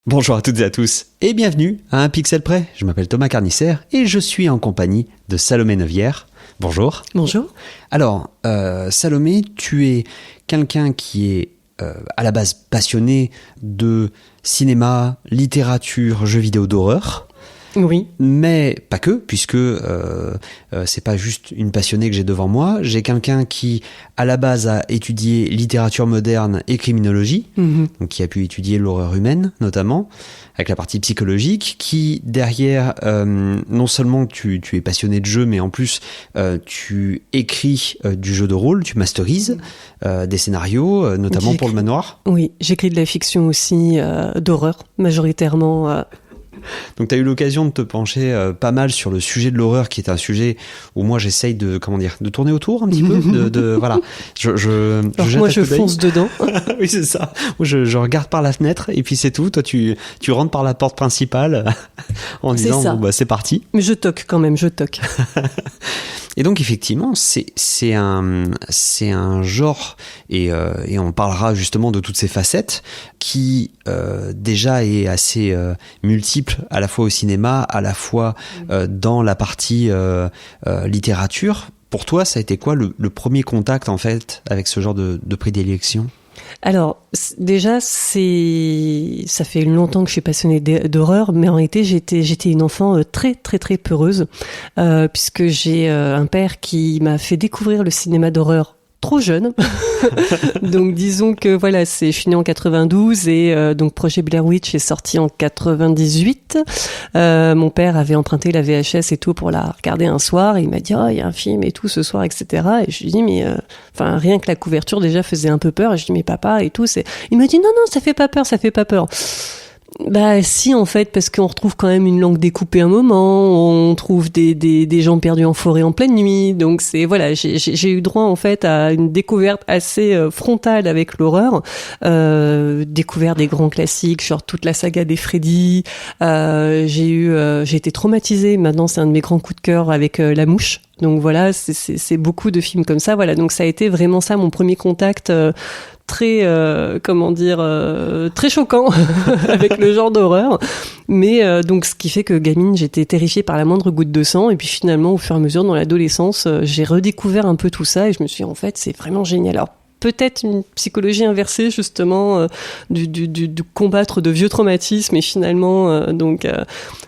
Bonjour à toutes et à tous et bienvenue à Un Pixel Près. Je m'appelle Thomas Carnisser et je suis en compagnie de Salomé Neuvière. Bonjour. Bonjour. Alors, Salomé, tu es quelqu'un qui est à la base passionné de cinéma, littérature, jeux vidéo d'horreur. Oui. Mais pas que, puisque c'est pas juste une passionnée que j'ai devant moi. J'ai quelqu'un qui, à la base, a étudié littérature moderne et criminologie, donc qui a pu étudier l'horreur humaine, notamment, avec la partie psychologique, qui, derrière, non seulement tu es passionné de jeu, mais en plus, tu écris du jeu de rôle, tu masterises des scénarios, notamment pour le manoir. Oui, j'écris de la fiction aussi, d'horreur, majoritairement. Donc tu as eu l'occasion de te pencher pas mal sur le sujet de l'horreur, qui est un sujet où moi j'essaye de tourner autour un petit peu, voilà. Je fonce dedans. Oui, c'est ça. Moi, je regarde par la fenêtre et puis c'est tout. Toi tu rentres par la porte principale en disant bon, bah, c'est parti. Mais je toque quand même, je toque. Et donc effectivement, c'est un genre, et on parlera justement de toutes ces facettes, qui déjà est assez multiple, à la fois au cinéma, à la fois dans la partie littérature. Pour toi, ça a été quoi le premier contact en fait avec ce genre de prédilection ? Alors, déjà, ça fait longtemps que je suis passionnée d'horreur, mais en réalité, j'étais une enfant très, très, très peureuse, puisque j'ai un père qui m'a fait découvrir le cinéma d'horreur trop jeune. Donc disons que voilà, je suis née en 92 et donc Projet Blair Witch est sorti en 98. Mon père avait emprunté la VHS et tout pour la regarder un soir et il m'a dit il y a un film et tout ce soir, etc. Et je lui dis mais rien que la couverture déjà faisait un peu peur et je dis mais papa et tout, il m'a dit non ça fait pas peur. Bah si, en fait, parce qu'on retrouve quand même une langue découpée un moment, on trouve des gens perdus en forêt en pleine nuit, donc j'ai eu droit en fait à une découverte assez frontale avec l'horreur, découvert des grands classiques, genre toute la saga des Freddy, j'ai été traumatisée, maintenant c'est un de mes grands coups de cœur avec La Mouche. Donc voilà, c'est beaucoup de films comme ça, voilà, donc ça a été vraiment ça mon premier contact très très choquant avec le genre d'horreur, mais donc ce qui fait que gamine j'étais terrifiée par la moindre goutte de sang et puis finalement au fur et à mesure dans l'adolescence j'ai redécouvert un peu tout ça et je me suis dit en fait c'est vraiment génial. Alors peut-être une psychologie inversée justement du combattre de vieux traumatismes et finalement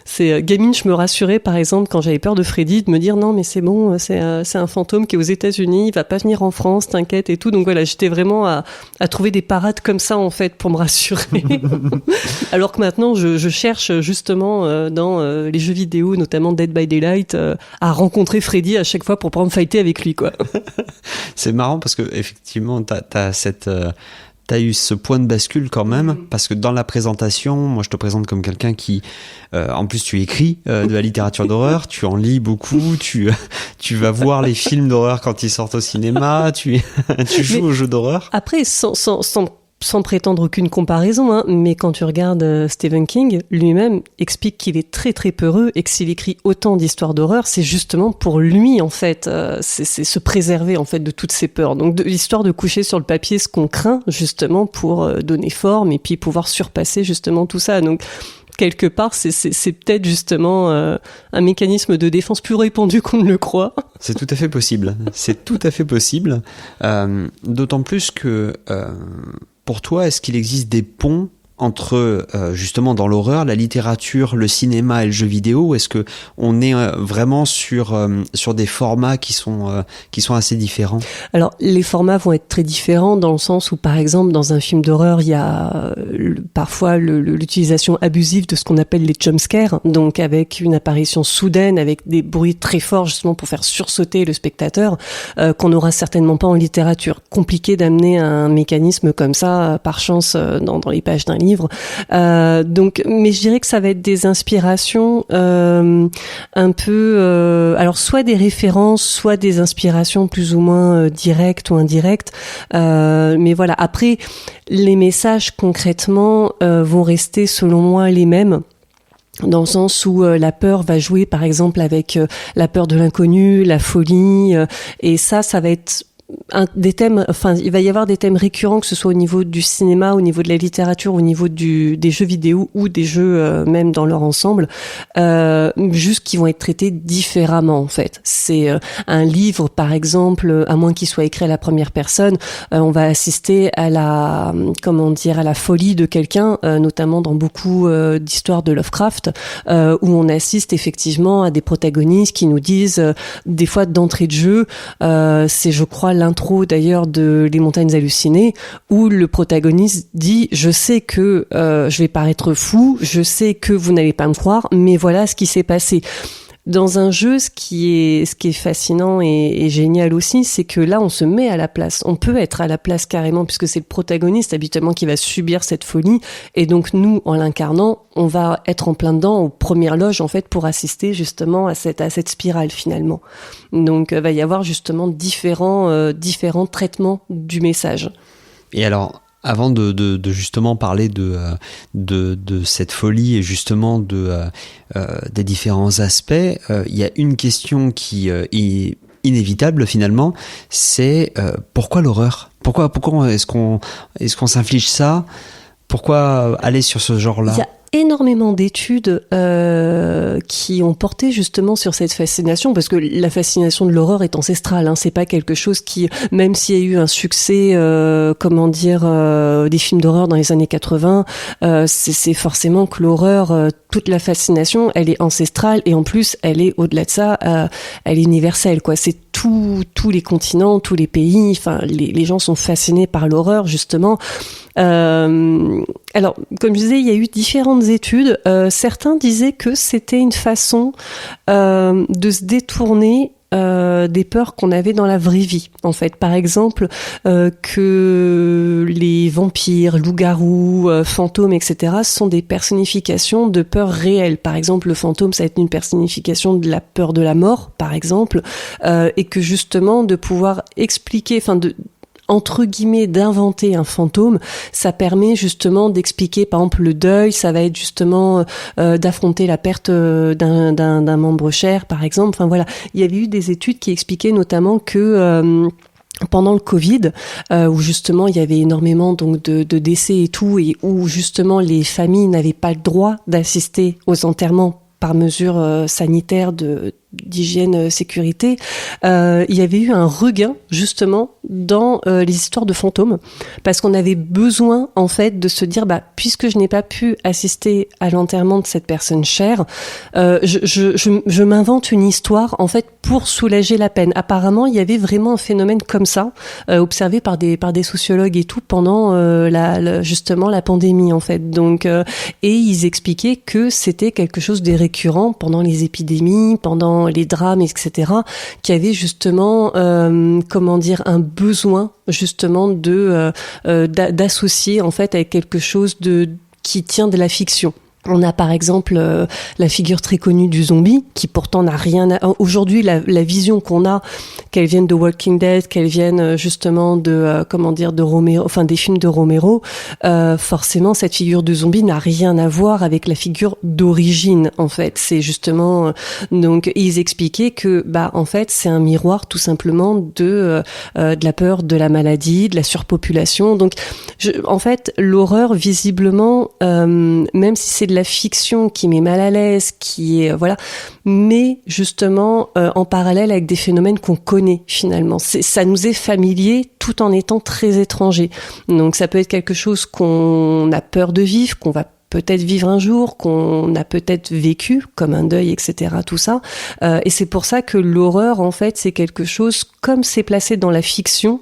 c'est gamine, je me rassurais par exemple quand j'avais peur de Freddy de me dire non mais c'est bon, c'est un fantôme qui est aux États-Unis, il va pas venir en France, t'inquiète et tout. Donc voilà, j'étais vraiment à trouver des parades comme ça en fait pour me rassurer. Alors que maintenant je cherche justement dans les jeux vidéo, notamment Dead by Daylight, à rencontrer Freddy à chaque fois pour pouvoir me fighter avec lui quoi. C'est marrant parce que effectivement t'as eu ce point de bascule quand même, parce que dans la présentation, moi je te présente comme quelqu'un qui, en plus tu écris de la littérature d'horreur, tu en lis beaucoup, tu vas voir les films d'horreur quand ils sortent au cinéma, tu joues aux jeux d'horreur. Après, sans prétendre aucune comparaison, hein, mais quand tu regardes Stephen King, lui-même explique qu'il est très très peureux et que s'il écrit autant d'histoires d'horreur, c'est justement pour lui en fait, c'est se préserver en fait de toutes ces peurs. Donc l'histoire de coucher sur le papier ce qu'on craint justement pour donner forme et puis pouvoir surpasser justement tout ça. Donc quelque part, c'est peut-être justement un mécanisme de défense plus répandu qu'on ne le croit. C'est tout à fait possible. C'est tout à fait possible. D'autant plus que pour toi, est-ce qu'il existe des ponts entre justement dans l'horreur, la littérature, le cinéma et le jeu vidéo, ou est-ce que on est vraiment sur des formats qui sont assez différents? Alors les formats vont être très différents dans le sens où par exemple dans un film d'horreur il y a parfois l'utilisation abusive de ce qu'on appelle les jumpscares, donc avec une apparition soudaine, avec des bruits très forts justement pour faire sursauter le spectateur, qu'on n'aura certainement pas en littérature. compliqué d'amener un mécanisme comme ça par chance dans les pages d'un livre. Donc, mais je dirais que ça va être des inspirations un peu, alors soit des références, soit des inspirations plus ou moins directes ou indirectes. Mais voilà. Après, les messages concrètement vont rester selon moi les mêmes. Dans le sens où la peur va jouer par exemple avec la peur de l'inconnu, la folie, et ça va être des thèmes, enfin il va y avoir des thèmes récurrents, que ce soit au niveau du cinéma, au niveau de la littérature, au niveau des jeux vidéo ou des jeux même dans leur ensemble, juste qui vont être traités différemment en fait. C'est un livre par exemple, à moins qu'il soit écrit à la première personne, on va assister à la folie de quelqu'un, notamment dans beaucoup d'histoires de Lovecraft, où on assiste effectivement à des protagonistes qui nous disent des fois d'entrée de jeu, c'est je crois l'intro d'ailleurs de Les Montagnes Hallucinées, où le protagoniste dit je sais que je vais paraître fou, je sais que vous n'allez pas me croire, mais voilà ce qui s'est passé. Dans un jeu, ce qui est fascinant et génial aussi, c'est que là, on se met à la place. On peut être à la place carrément, puisque c'est le protagoniste habituellement qui va subir cette folie. Et donc, nous, en l'incarnant, on va être en plein dedans, aux premières loges, en fait, pour assister justement à cette spirale, finalement. Donc, va y avoir justement différents traitements du message. Et alors, avant de justement parler de cette folie et justement des différents aspects, il y a une question qui est inévitable finalement, c'est pourquoi l'horreur ? Pourquoi est-ce qu'on s'inflige ça ? Pourquoi aller sur ce genre-là ? Il y a énormément d'études qui ont porté justement sur cette fascination, parce que la fascination de l'horreur est ancestrale, hein. C'est pas quelque chose qui, même s'il y a eu un succès, des films d'horreur dans les années 80, c'est forcément que l'horreur, toute la fascination, elle est ancestrale, et en plus, elle est au-delà de ça, elle est universelle, quoi. C'est tous les continents, tous les pays, enfin, les gens sont fascinés par l'horreur, justement. Alors, comme je disais, il y a eu différentes études. Certains disaient que c'était une façon de se détourner des peurs qu'on avait dans la vraie vie, en fait. Par exemple, que les vampires, loups-garous, fantômes, etc. sont des personnifications de peurs réelles. Par exemple, le fantôme, ça va être une personnification de la peur de la mort, par exemple, et que justement, de pouvoir expliquer, entre guillemets, d'inventer un fantôme, ça permet justement d'expliquer, par exemple, le deuil, ça va être justement d'affronter la perte d'un membre cher, par exemple. Enfin voilà, il y avait eu des études qui expliquaient notamment que pendant le Covid, où justement il y avait énormément donc de décès et tout, et où justement les familles n'avaient pas le droit d'assister aux enterrements par mesure sanitaire d'hygiène, sécurité, il y avait eu un regain justement dans les histoires de fantômes, parce qu'on avait besoin en fait de se dire puisque je n'ai pas pu assister à l'enterrement de cette personne chère, je m'invente une histoire en fait pour soulager la peine. Apparemment, il y avait vraiment un phénomène comme ça observé par des sociologues et tout pendant justement la pandémie en fait. Donc et ils expliquaient que c'était quelque chose de récurrent pendant les épidémies, pendant les drames, etc., qui avait justement, un besoin justement d'associer en fait avec quelque chose qui tient de la fiction. On a par exemple la figure très connue du zombie, qui pourtant n'a rien aujourd'hui, la vision qu'on a, qu'elle vienne de Walking Dead, qu'elle vienne justement de Romero, enfin des films de Romero, forcément cette figure de zombie n'a rien à voir avec la figure d'origine en fait. C'est justement donc ils expliquaient que en fait c'est un miroir tout simplement de la peur de la maladie, de la surpopulation. Donc en fait l'horreur visiblement, même si c'est de la fiction qui met mal à l'aise, qui est mais justement en parallèle avec des phénomènes qu'on connaît finalement. Ça nous est familier tout en étant très étranger. Donc ça peut être quelque chose qu'on a peur de vivre, qu'on va peut-être vivre un jour, qu'on a peut-être vécu, comme un deuil, etc., tout ça. Et c'est pour ça que l'horreur, en fait, c'est quelque chose, comme c'est placé dans la fiction,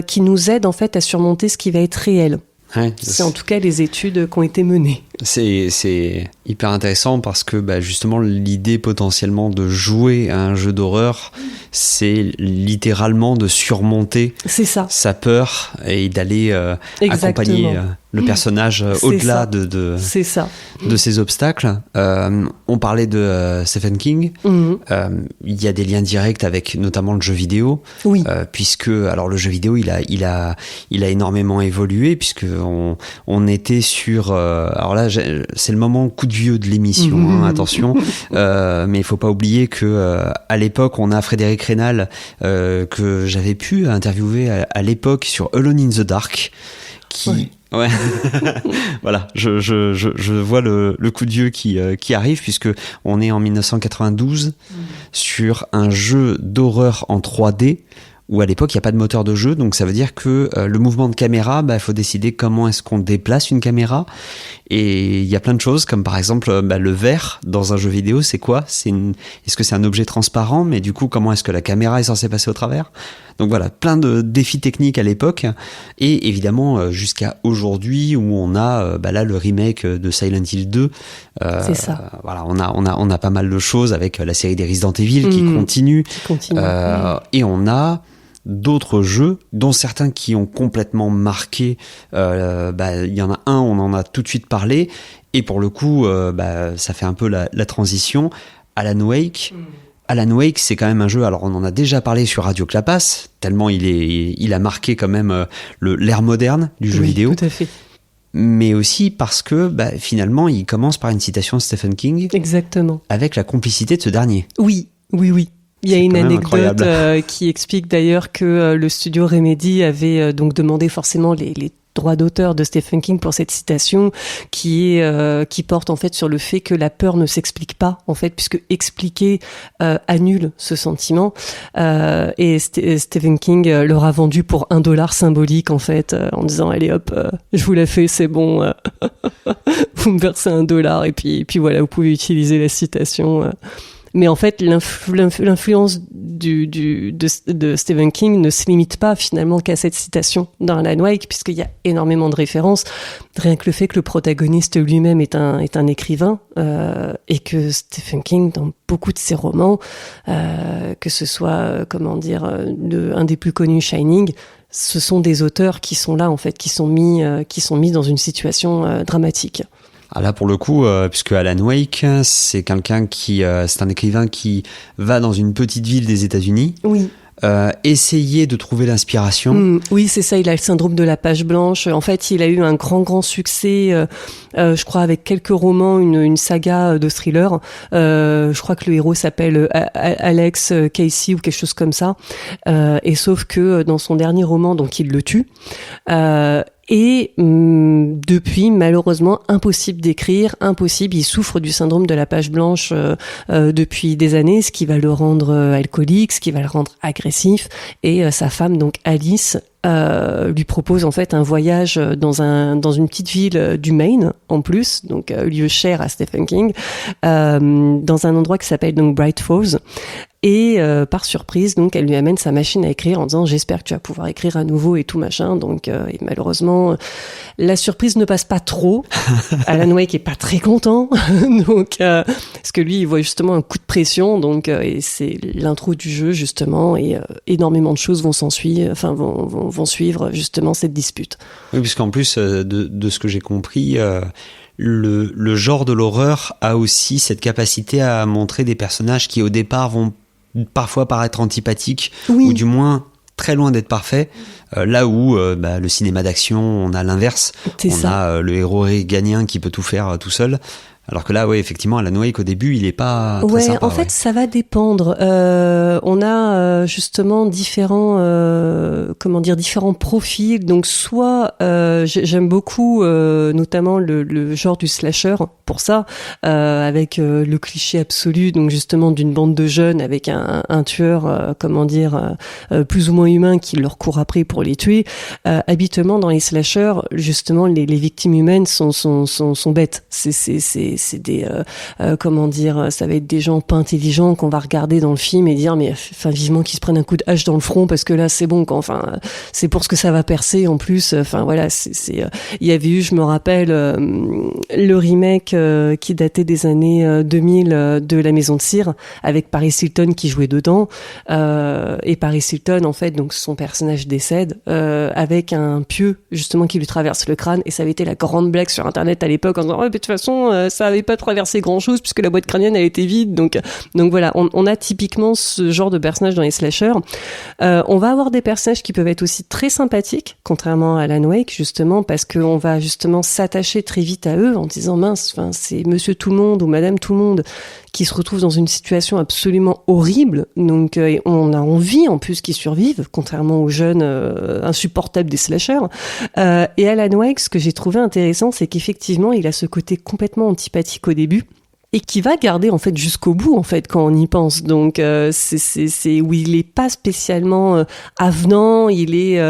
qui nous aide, en fait, à surmonter ce qui va être réel. Ouais, c'est en tout cas les études qui ont été menées. C'est hyper intéressant parce que justement l'idée potentiellement de jouer à un jeu d'horreur, c'est littéralement de surmonter sa peur et d'aller accompagner le personnage au-delà de ces obstacles. On parlait de Stephen King. Il y a des liens directs avec notamment le jeu vidéo, puisque alors le jeu vidéo il a énormément évolué, puisque on était sur alors là c'est le moment coup de vieux de l'émission, attention, mais il faut pas oublier que à l'époque on a Frédéric Rénal que j'avais pu interviewer à l'époque sur Alone in the Dark, qui ouais, voilà, je vois le coup de vieux qui arrive, puisque on est en 1992 sur un jeu d'horreur en 3D où à l'époque il n'y a pas de moteur de jeu, donc ça veut dire que le mouvement de caméra, il faut décider comment est-ce qu'on déplace une caméra, et il y a plein de choses, comme par exemple le verre dans un jeu vidéo, c'est quoi ? Est-ce que c'est un objet transparent, mais du coup comment est-ce que la caméra est censée passer au travers ? Donc voilà, plein de défis techniques à l'époque, et évidemment jusqu'à aujourd'hui où on a là le remake de Silent Hill 2. C'est ça. Voilà, on a pas mal de choses avec la série des Resident Evil qui continue. Et on a d'autres jeux, dont certains qui ont complètement marqué. Il y en a un, on en a tout de suite parlé, et pour le coup, ça fait un peu la transition. Alan Wake. Alan Wake, c'est quand même un jeu, alors on en a déjà parlé sur Radio Clapas, tellement il a marqué quand même l'ère moderne du jeu vidéo. Tout à fait. Mais aussi parce que finalement, il commence par une citation de Stephen King. Exactement. Avec la complicité de ce dernier. Oui. Il y a une anecdote qui explique d'ailleurs que le studio Remedy avait donc demandé forcément les droits d'auteur de Stephen King pour cette citation qui porte en fait sur le fait que la peur ne s'explique pas en fait, puisque expliquer annule ce sentiment, et Stephen King leur a vendu pour $1 symbolique en fait, en disant allez hop, je vous la fais, c'est bon, vous me versez $1 et puis voilà, vous pouvez utiliser la citation. Mais en fait, l'influence de Stephen King ne se limite pas finalement qu'à cette citation dans Alan Wake, puisqu'il y a énormément de références. Rien que le fait que le protagoniste lui-même est un écrivain, et que Stephen King, dans beaucoup de ses romans, que ce soit, un des plus connus, Shining, ce sont des auteurs qui sont là en fait, qui sont mis dans une situation dramatique. Ah là, pour le coup, puisque Alan Wake, c'est quelqu'un c'est un écrivain qui va dans une petite ville des États-Unis. Oui. Essayer de trouver l'inspiration. Oui, c'est ça, il a le syndrome de la page blanche. En fait, il a eu un grand succès, je crois, avec quelques romans, une saga de thriller. Je crois que le héros s'appelle Alex Casey ou quelque chose comme ça. Et sauf que dans son dernier roman, donc il le tue. Et depuis, malheureusement, impossible d'écrire, impossible. Il souffre du syndrome de la page blanche depuis des années, ce qui va le rendre alcoolique, ce qui va le rendre agressif. Et sa femme, donc Alice, lui propose en fait un voyage dans une petite ville du Maine, en plus, donc lieu cher à Stephen King, dans un endroit qui s'appelle donc Bright Falls. Et par surprise, donc, elle lui amène sa machine à écrire en disant j'espère que tu vas pouvoir écrire à nouveau et tout machin. Donc, et malheureusement, la surprise ne passe pas trop. Alan Wake est pas très content, donc parce que lui, il voit justement un coup de pression. Donc, et c'est l'intro du jeu justement, et énormément de choses vont suivre justement cette dispute. Oui, puisqu'en plus de ce que j'ai compris. Le genre de l'horreur a aussi cette capacité à montrer des personnages qui au départ vont parfois paraître antipathiques, ou du moins très loin d'être parfaits, là où le cinéma d'action, on a l'inverse, a le héros réganien qui peut tout faire tout seul. Alors que là, ouais, effectivement, Alan Wake, au début, il est pas très sympa. En fait, ça va dépendre. On a justement différents profils. Donc, soit j'aime beaucoup, notamment le genre du slasher pour ça, avec le cliché absolu, donc justement d'une bande de jeunes avec un tueur, plus ou moins humain qui leur court après pour les tuer. Habituellement, dans les slashers, justement, les victimes humaines sont bêtes. des comment dire, ça va être des gens pas intelligents qu'on va regarder dans le film et dire mais enfin vivement qu'ils se prennent un coup de hache dans le front parce que là c'est bon quoi. Enfin c'est pour ce que ça va percer en plus. Enfin voilà, il y avait eu, je me rappelle, le remake qui datait des années 2000 de La Maison de Cire avec Paris Hilton qui jouait dedans et Paris Hilton en fait donc son personnage décède avec un pieu justement qui lui traverse le crâne et ça avait été la grande blague sur internet à l'époque en disant oh, mais de toute façon ça avait pas traversé grand chose puisque la boîte crânienne elle était vide donc voilà on a typiquement ce genre de personnage dans les slashers. On va avoir des personnages qui peuvent être aussi très sympathiques contrairement à Alan Wake justement parce qu'on va justement s'attacher très vite à eux en disant mince enfin c'est monsieur tout le monde ou madame tout le monde qui se retrouve dans une situation absolument horrible donc on a envie en plus qu'ils survivent contrairement aux jeunes insupportables des slashers et Alan Wake ce que j'ai trouvé intéressant c'est qu'effectivement il a ce côté complètement antipathique au début et qui va garder en fait jusqu'au bout en fait quand on y pense donc c'est où il est pas spécialement avenant il est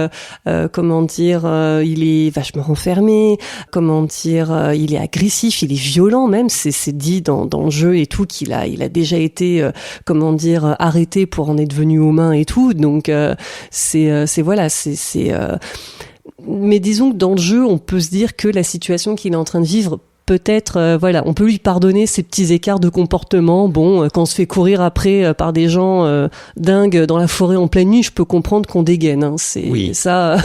comment dire il est vachement renfermé comment dire il est agressif il est violent même c'est dit dans le jeu et tout qu'il a il a déjà été comment dire arrêté pour en être venu aux mains et tout donc c'est voilà c'est mais disons que dans le jeu on peut se dire que la situation qu'il est en train de vivre peut-être, voilà, on peut lui pardonner ces petits écarts de comportement. Bon, quand on se fait courir après par des gens dingues dans la forêt en pleine nuit, je peux comprendre qu'on dégaine. Hein. Ça,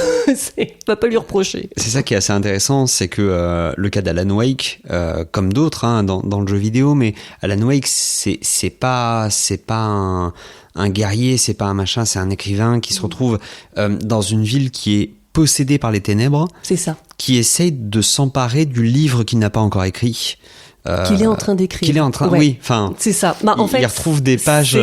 on va pas lui reprocher. C'est ça qui est assez intéressant, c'est que le cas d'Alan Wake, comme d'autres hein, dans le jeu vidéo, mais Alan Wake, c'est pas un guerrier, c'est pas un machin, c'est un écrivain qui se retrouve dans une ville qui est possédée par les ténèbres. C'est ça. Qui essaye de s'emparer du livre qu'il n'a pas encore écrit. Qu'il est en train d'écrire. Qu'il est en train, ouais. Oui, enfin. C'est ça. Bah, en fait, il retrouve des pages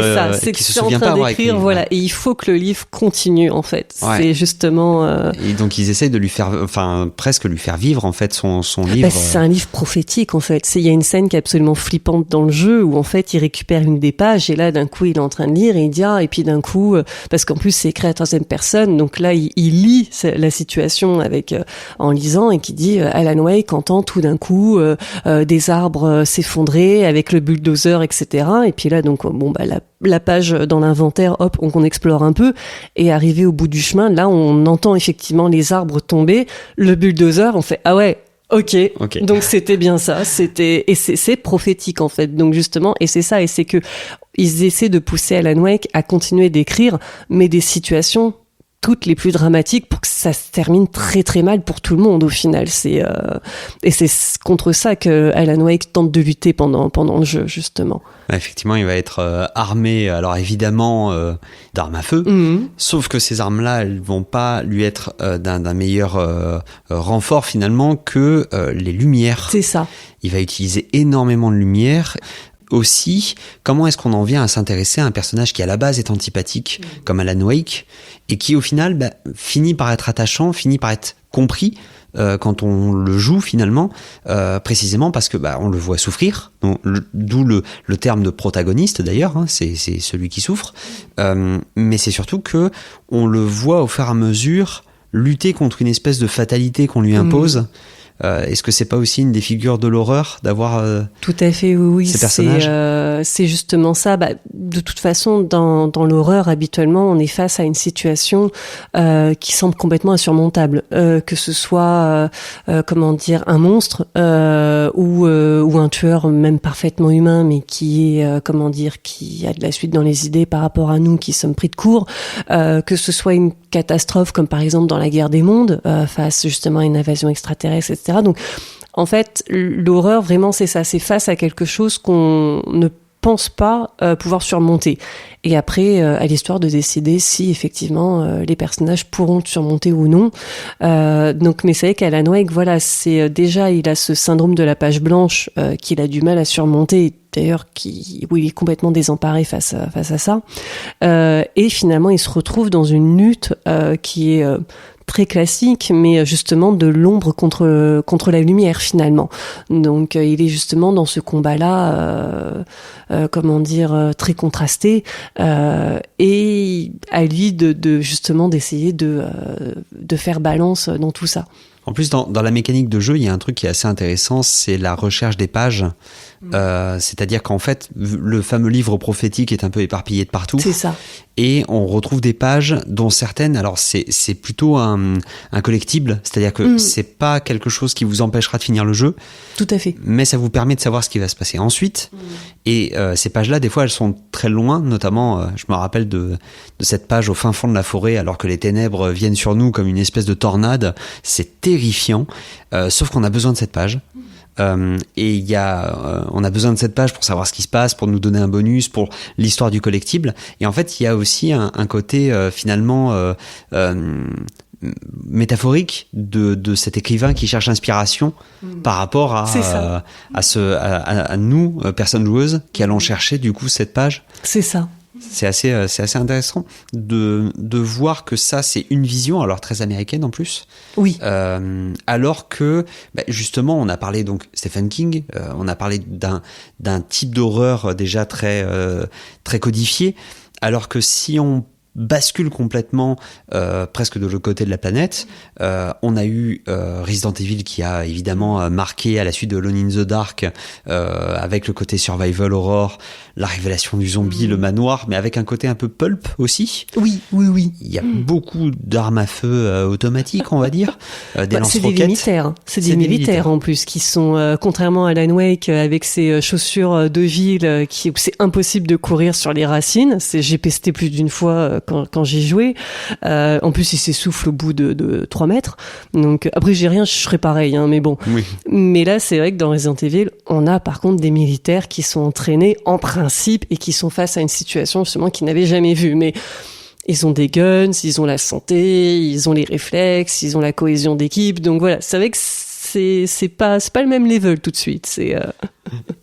qui se souvient pas avoir écrit. Voilà, et il faut que le livre continue en fait. Ouais. C'est justement. Et donc ils essayent de lui faire, enfin presque lui faire vivre en fait son livre. Bah, c'est un livre prophétique en fait. Il y a une scène qui est absolument flippante dans le jeu où en fait il récupère une des pages et là d'un coup il est en train de lire et il dit et puis d'un coup parce qu'en plus c'est écrit à la troisième personne donc là il lit la situation avec en lisant et qui dit Alan Wake entend tout d'un coup des arbres s'effondrer avec le bulldozer etc et puis là donc bon bah la page dans l'inventaire hop on explore un peu et arrivé au bout du chemin là on entend effectivement les arbres tomber le bulldozer on fait ah ouais ok. Donc c'était bien ça et c'est prophétique en fait donc justement et c'est ça et c'est que ils essaient de pousser Alan Wake à continuer d'écrire mais des situations toutes les plus dramatiques pour que ça se termine très très mal pour tout le monde au final et c'est contre ça que Alan Wake tente de lutter pendant le jeu justement. Effectivement il va être armé alors évidemment d'armes à feu sauf que ces armes-là elles vont pas lui être d'un meilleur renfort finalement que les lumières. C'est ça. Il va utiliser énormément de lumière. Aussi, comment est-ce qu'on en vient à s'intéresser à un personnage qui à la base est antipathique, comme Alan Wake, et qui au final finit par être attachant, finit par être compris quand on le joue finalement, précisément parce que on le voit souffrir, d'où le terme de protagoniste d'ailleurs, hein, c'est celui qui souffre, mais c'est surtout que on le voit au fur et à mesure lutter contre une espèce de fatalité qu'on lui impose. Est-ce que c'est pas aussi une des figures de l'horreur d'avoir tout à fait oui ces personnages c'est justement ça de toute façon dans l'horreur habituellement on est face à une situation qui semble complètement insurmontable que ce soit comment dire un monstre ou un tueur même parfaitement humain mais qui est comment dire qui a de la suite dans les idées par rapport à nous qui sommes pris de court que ce soit une catastrophe comme par exemple dans la guerre des mondes face justement à une invasion extraterrestre etc. Donc, en fait, l'horreur, vraiment, c'est ça. C'est face à quelque chose qu'on ne pense pas pouvoir surmonter. Et après, à l'histoire de décider si, effectivement, les personnages pourront surmonter ou non. Donc, mais c'est vrai qu'Alan Wake, voilà, c'est déjà, il a ce syndrome de la page blanche qu'il a du mal à surmonter. D'ailleurs, où il est complètement désemparé face à ça. Et finalement, il se retrouve dans une lutte qui est très classique, mais justement de l'ombre contre la lumière finalement. Donc il est justement dans ce combat-là, comment dire, très contrasté, et à lui de justement d'essayer de faire balance dans tout ça. En plus, dans la mécanique de jeu, il y a un truc qui est assez intéressant, c'est la recherche des pages. C'est-à-dire qu'en fait, le fameux livre prophétique est un peu éparpillé de partout. C'est ça. Et on retrouve des pages dont certaines, alors c'est plutôt un collectible, c'est-à-dire que c'est pas quelque chose qui vous empêchera de finir le jeu. Tout à fait. Mais ça vous permet de savoir ce qui va se passer ensuite. Et ces pages-là, des fois, elles sont très loin. Notamment, je me rappelle de cette page au fin fond de la forêt, alors que les ténèbres viennent sur nous comme une espèce de tornade. C'est terrifiant. Sauf qu'on a besoin de cette page. Et on a besoin de cette page pour savoir ce qui se passe, pour nous donner un bonus, pour l'histoire du collectible. Et en fait, il y a aussi un côté finalement métaphorique de cet écrivain qui cherche l'inspiration par rapport à nous, personnes joueuses, qui allons chercher du coup cette page. C'est ça. C'est assez intéressant de voir que ça, c'est une vision, alors très américaine en plus. Oui. Alors que, justement, on a parlé donc Stephen King, on a parlé d'un type d'horreur déjà très codifié, alors que si on bascule complètement presque de l'autre côté de la planète. On a eu Resident Evil qui a évidemment marqué à la suite de Alone in the Dark avec le côté survival horror, la révélation du zombie, le manoir, mais avec un côté un peu pulp aussi. Oui. Il y a beaucoup d'armes à feu automatiques, on va dire, des lance-roquettes. C'est des militaires, c'est des militaires en plus qui sont contrairement à Alan Wake avec ses chaussures de ville qui c'est impossible de courir sur les racines. J'ai pesté plus d'une fois quand j'y jouais. En plus, il s'essouffle au bout de 3 mètres. Donc après, j'ai rien, je serais pareil, hein, mais bon. Oui. Mais là, c'est vrai que dans Resident Evil, on a par contre des militaires qui sont entraînés en principe et qui sont face à une situation justement qu'ils n'avaient jamais vue. Mais ils ont des guns, ils ont la santé, ils ont les réflexes, ils ont la cohésion d'équipe. Donc voilà, c'est vrai que c'est pas le même level tout de suite.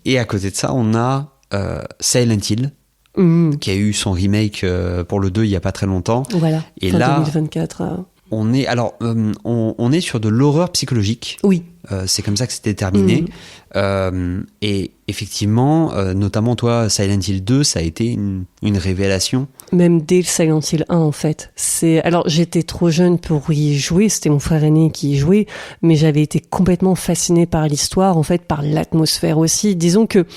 Et à côté de ça, on a Silent Hill. Qui a eu son remake pour le 2 il y a pas très longtemps. Voilà. Et fin là, 2024. on est sur de l'horreur psychologique. Oui. C'est comme ça que c'était terminé. Et effectivement, notamment toi, Silent Hill 2, ça a été une révélation. Même dès le Silent Hill 1, en fait. Alors, j'étais trop jeune pour y jouer. C'était mon frère aîné qui y jouait. Mais j'avais été complètement fascinée par l'histoire, en fait, par l'atmosphère aussi. Disons que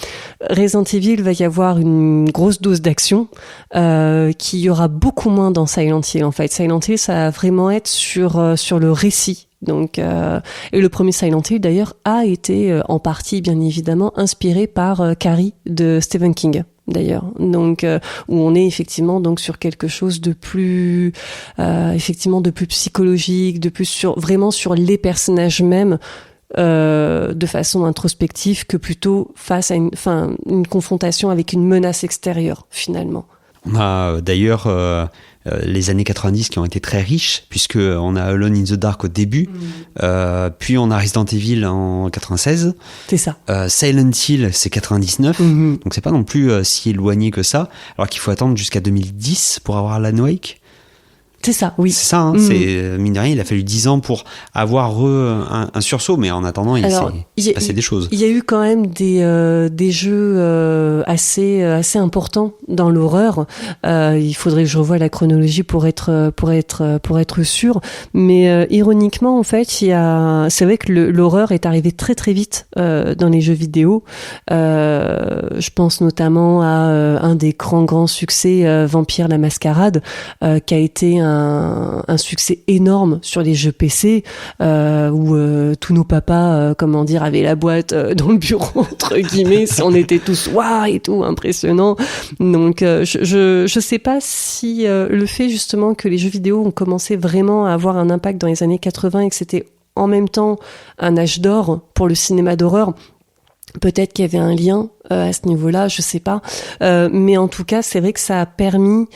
Resident Evil va y avoir une grosse dose d'action, qu'il y aura beaucoup moins dans Silent Hill, en fait. Silent Hill, ça va vraiment être sur le récit. Donc, et le premier Silent Hill d'ailleurs a été en partie bien évidemment inspiré par Carrie de Stephen King d'ailleurs. Donc où on est effectivement donc sur quelque chose de plus effectivement de plus psychologique, de plus vraiment sur les personnages mêmes. De façon introspective que plutôt face à une confrontation avec une menace extérieure finalement. On a d'ailleurs les années 90 qui ont été très riches, puisque on a Alone in the Dark au début, puis on a Resident Evil en 96. C'est ça. Silent Hill, c'est 99, donc c'est pas non plus si éloigné que ça, alors qu'il faut attendre jusqu'à 2010 pour avoir Alan Wake. C'est ça, oui. C'est ça, hein, c'est, mine de rien, il a fallu 10 ans pour avoir un sursaut, mais en attendant, il s'est passé des choses. Il y a eu quand même des jeux assez importants dans l'horreur. Il faudrait que je revoie la chronologie pour être sûr. Mais ironiquement, en fait, c'est vrai que l'horreur est arrivée très très vite dans les jeux vidéo. Je pense notamment à un des grands succès, Vampire la Mascarade, qui a été un succès énorme sur les jeux PC où tous nos papas avaient la boîte dans le bureau entre guillemets, on était tous waouh et tout impressionnant. Donc je sais pas si le fait justement que les jeux vidéo ont commencé vraiment à avoir un impact dans les années 80 et que c'était en même temps un âge d'or pour le cinéma d'horreur. Peut-être qu'il y avait un lien à ce niveau-là, je sais pas. Mais en tout cas, c'est vrai que ça a permis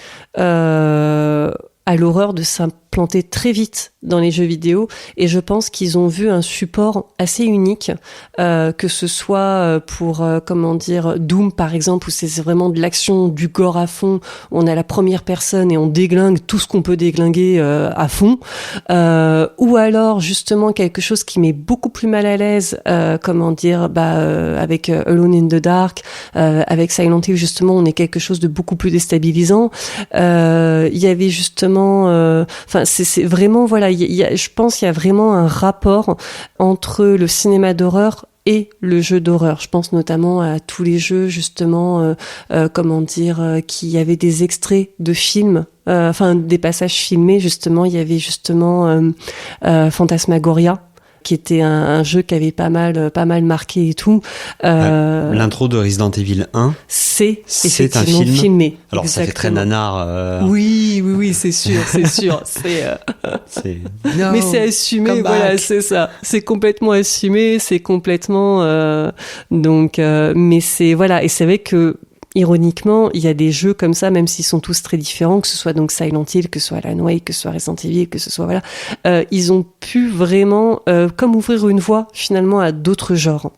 à l'horreur de s'implanter très vite dans les jeux vidéo, et je pense qu'ils ont vu un support assez unique, que ce soit pour Doom par exemple, où c'est vraiment de l'action, du gore à fond, on a la première personne et on déglingue tout ce qu'on peut déglinguer à fond, ou alors justement quelque chose qui met beaucoup plus mal à l'aise, avec Alone in the Dark, avec Silent Hill justement, on est quelque chose de beaucoup plus déstabilisant. Il y avait justement, c'est vraiment, voilà, je pense qu'il y a vraiment un rapport entre le cinéma d'horreur et le jeu d'horreur. Je pense notamment à tous les jeux, justement, qui avaient des extraits de films, des passages filmés, justement. Il y avait justement Phantasmagoria, qui était un jeu qui avait pas mal marqué et tout. L'intro de Resident Evil 1, c'est un film filmé. Alors exactement. Ça fait très nanar. Oui, c'est sûr. Mais c'est assumé, voilà, c'est ça. C'est complètement assumé, c'est complètement mais c'est voilà, et c'est vrai que ironiquement, il y a des jeux comme ça, même s'ils sont tous très différents, que ce soit donc Silent Hill, que ce soit Alan Wake, que ce soit Resident Evil, que ce soit ils ont pu vraiment comme ouvrir une voie finalement à d'autres genres.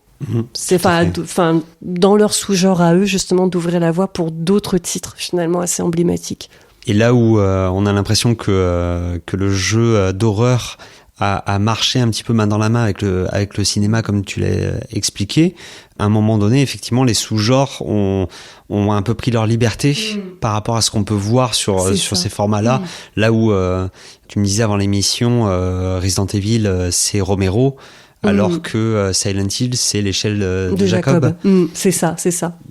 C'est dans leur sous-genre à eux, justement, d'ouvrir la voie pour d'autres titres finalement assez emblématiques. Et là où on a l'impression que le jeu d'horreur a marché un petit peu main dans la main avec le cinéma, comme tu l'as expliqué, à un moment donné, effectivement, les sous-genres ont un peu pris leur liberté par rapport à ce qu'on peut voir sur ces formats-là. Là où tu me disais avant l'émission, Resident Evil, c'est Romero, alors que Silent Hill, c'est l'échelle de Jacob. C'est ça.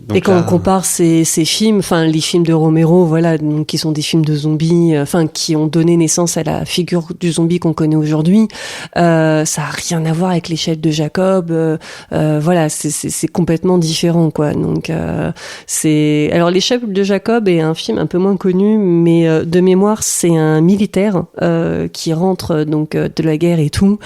Donc et quand on compare ces films, les films de Romero, voilà, donc, qui sont des films de zombies, qui ont donné naissance à la figure du zombie qu'on connaît aujourd'hui, ça a rien à voir avec l'échelle de Jacob. Voilà, c'est complètement différent, quoi. Donc alors l'échelle de Jacob est un film un peu moins connu, mais de mémoire, c'est un militaire qui rentre donc de la guerre et tout.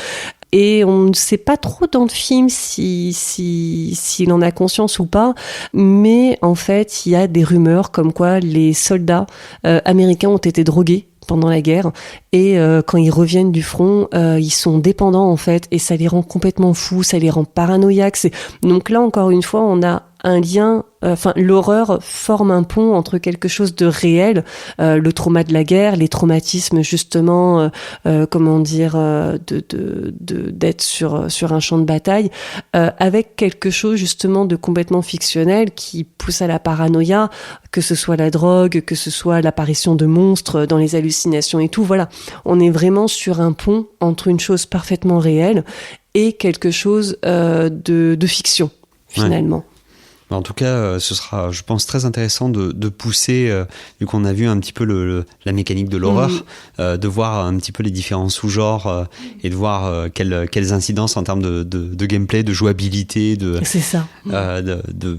Et on ne sait pas trop dans le film s'il en a conscience ou pas, mais en fait, il y a des rumeurs comme quoi les soldats américains ont été drogués pendant la guerre et quand ils reviennent du front, ils sont dépendants en fait et ça les rend complètement fous, ça les rend paranoïaques. Donc là, encore une fois, on a un lien, l'horreur forme un pont entre quelque chose de réel, le trauma de la guerre, les traumatismes justement, d'être sur un champ de bataille, avec quelque chose justement de complètement fictionnel qui pousse à la paranoïa, que ce soit la drogue, que ce soit l'apparition de monstres dans les hallucinations et tout. Voilà, on est vraiment sur un pont entre une chose parfaitement réelle et quelque chose de fiction finalement. Ouais. En tout cas, ce sera, je pense, très intéressant de pousser, vu qu'on a vu un petit peu la mécanique de l'horreur, de voir un petit peu les différents sous-genres et de voir quelles incidences en termes de gameplay, de jouabilité, c'est ça.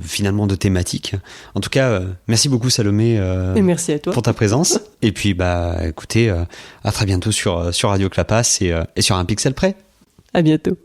Finalement de thématique. En tout cas, merci beaucoup Salomé et merci à toi pour ta présence. Et puis, écoutez, à très bientôt sur Radio Clapas et sur Un Pixel Près. À bientôt.